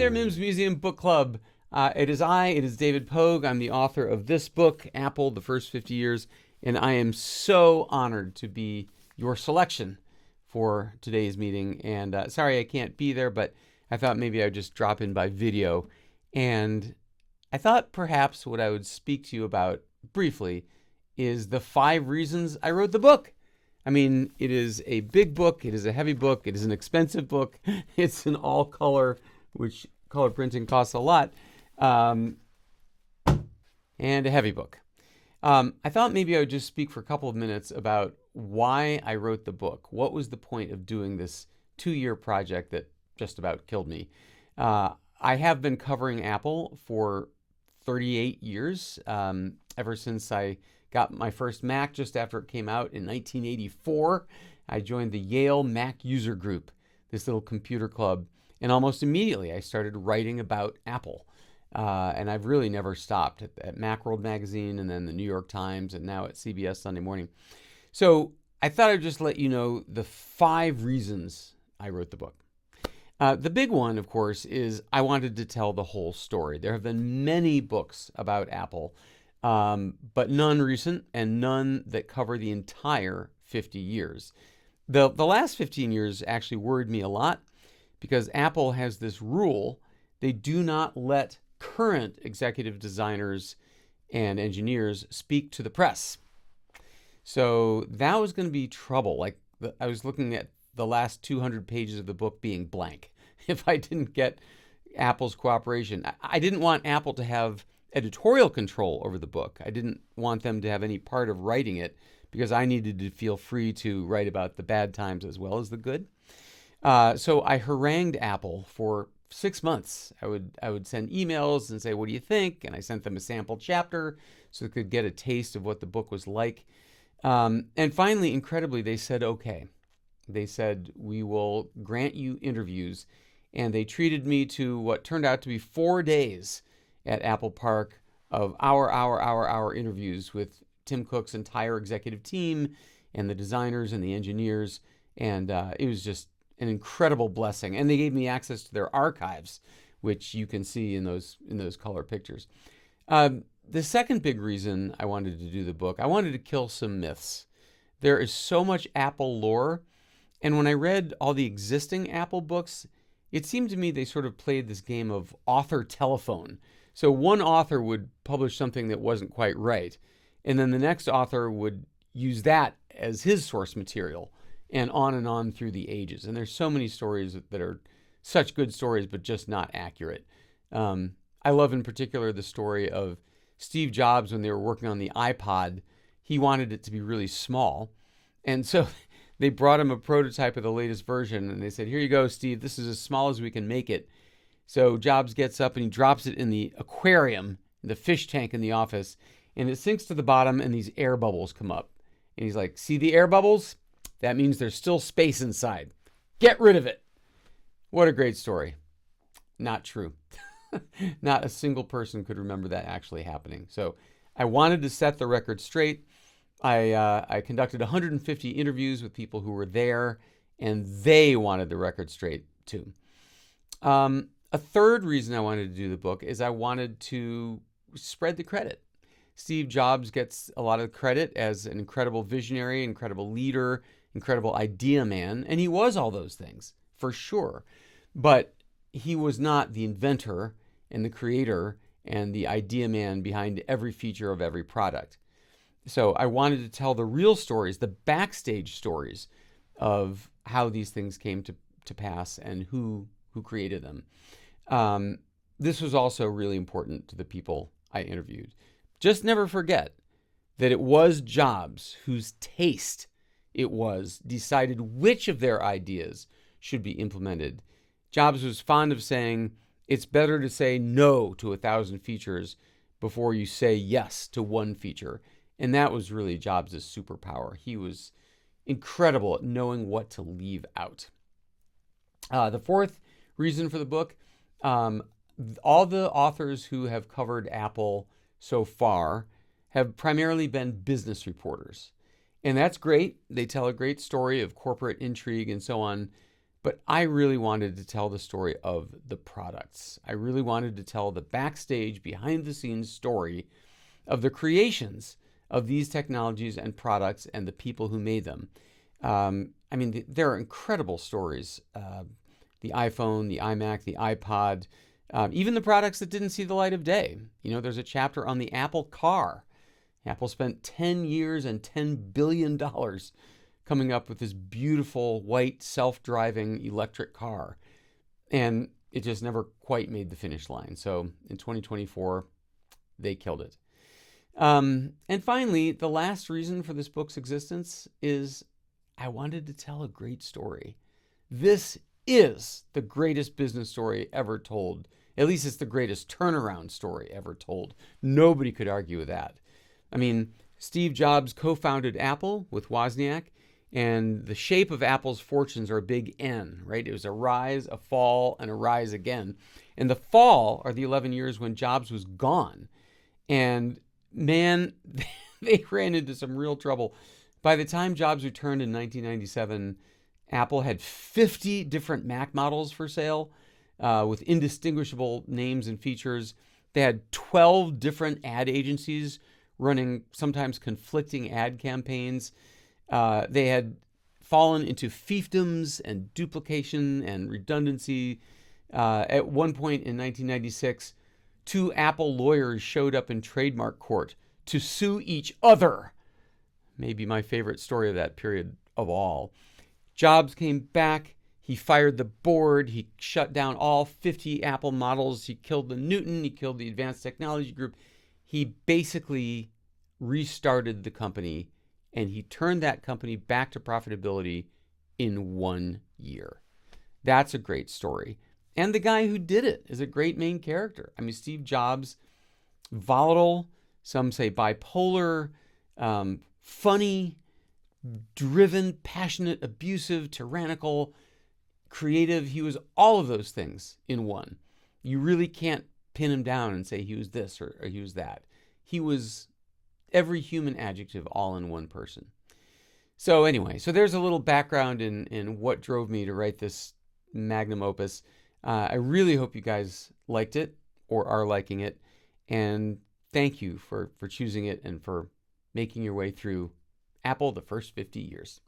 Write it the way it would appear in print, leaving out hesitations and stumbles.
there, Mimms Museum Book Club. It is David Pogue. I'm the author of this book, Apple, The First 50 Years, and I am so honored to be your selection for today's meeting. And sorry I can't be there, but I thought maybe I'd just drop in by video. And I thought perhaps what I would speak to you about briefly is the 5 reasons I wrote the book. I mean, it is a big book, it is a heavy book, it is an expensive book, it's an all color, which color printing costs a lot, and a heavy book. I thought maybe I would just speak for a couple of minutes about why I wrote the book. What was the point of doing this 2-year project that just about killed me? I have been covering Apple for 38 years, ever since I got my first Mac just after it came out in 1984. I joined the Yale Mac User Group, this little computer club, and almost immediately I started writing about Apple. And I've really never stopped at Macworld Magazine and then the New York Times and now at CBS Sunday Morning. So I thought I'd just let you know the 5 reasons I wrote the book. The big one, of course, is I wanted to tell the whole story. There have been many books about Apple, but none recent and none that cover the entire 50 years. The last 15 years actually worried me a lot because Apple has this rule. They do not let current executive designers and engineers speak to the press. So that was going to be trouble. I was looking at the last 200 pages of the book being blank if I didn't get Apple's cooperation. I didn't want Apple to have editorial control over the book. I didn't want them to have any part of writing it because I needed to feel free to write about the bad times as well as the good. So I harangued Apple for 6 months. I would send emails and say, what do you think? And I sent them a sample chapter so they could get a taste of what the book was like. And finally, incredibly, they said, okay. They said, we will grant you interviews. And they treated me to what turned out to be 4 days at Apple Park of hour interviews with Tim Cook's entire executive team and the designers and the engineers. And it was just an incredible blessing. And they gave me access to their archives, which you can see in those color pictures. The second big reason I wanted to do the book, I wanted to kill some myths. There is so much Apple lore. And when I read all the existing Apple books, it seemed to me they sort of played this game of author telephone. So one author would publish something that wasn't quite right, and then the next author would use that as his source material, and on through the ages. And there's so many stories that are such good stories, but just not accurate. I love in particular the story of Steve Jobs when they were working on the iPod. He wanted it to be really small, and so they brought him a prototype of the latest version, and they said, here you go, Steve, this is as small as we can make it. So Jobs gets up and he drops it in the aquarium, the fish tank in the office, and it sinks to the bottom and these air bubbles come up. And he's like, see the air bubbles? That means there's still space inside. Get rid of it. What a great story. Not true. Not a single person could remember that actually happening. So I wanted to set the record straight. I conducted 150 interviews with people who were there, and they wanted the record straight too. A third reason I wanted to do the book is I wanted to spread the credit. Steve Jobs gets a lot of credit as an incredible visionary, incredible leader, incredible idea man, and he was all those things, for sure. But he was not the inventor and the creator and the idea man behind every feature of every product. So I wanted to tell the real stories, the backstage stories of how these things came to pass and who created them. This was also really important to the people I interviewed. Just never forget that it was Jobs whose taste it was decided which of their ideas should be implemented. Jobs was fond of saying, it's better to say no to 1,000 features before you say yes to one feature. And that was really Jobs' superpower. He was incredible at knowing what to leave out. The fourth reason for the book, all the authors who have covered Apple so far have primarily been business reporters. And that's great. They tell a great story of corporate intrigue and so on. But I really wanted to tell the story of the products. I really wanted to tell the backstage, behind the scenes story of the creations of these technologies and products and the people who made them. I mean, there are incredible stories. The iPhone, the iMac, the iPod, even the products that didn't see the light of day. You know, there's a chapter on the Apple car. Apple spent 10 years and $10 billion coming up with this beautiful white self-driving electric car. And it just never quite made the finish line. So in 2024, they killed it. And finally, the last reason for this book's existence is I wanted to tell a great story. This is the greatest business story ever told. At least it's the greatest turnaround story ever told. Nobody could argue with that. I mean, Steve Jobs co-founded Apple with Wozniak, and the shape of Apple's fortunes are a big N, right? It was a rise, a fall, and a rise again. And the fall are the 11 years when Jobs was gone. And man, they ran into some real trouble. By the time Jobs returned in 1997, Apple had 50 different Mac models for sale with indistinguishable names and features. They had 12 different ad agencies running sometimes conflicting ad campaigns. They had fallen into fiefdoms and duplication and redundancy. At one point in 1996, 2 Apple lawyers showed up in trademark court to sue each other. Maybe my favorite story of that period of all. Jobs came back. He fired the board. He shut down all 50 Apple models. He killed the Newton. He killed the Advanced Technology Group. He basically restarted the company, and he turned that company back to profitability in 1 year. That's a great story. And the guy who did it is a great main character. I mean, Steve Jobs, volatile, some say bipolar, funny, driven, passionate, abusive, tyrannical, creative. He was all of those things in one. You really can't pin him down and say he was this or he was that. He was every human adjective all in one person. So anyway, so there's a little background in what drove me to write this magnum opus. I really hope you guys liked it or are liking it. And thank you for choosing it and for making your way through Apple the first 50 years.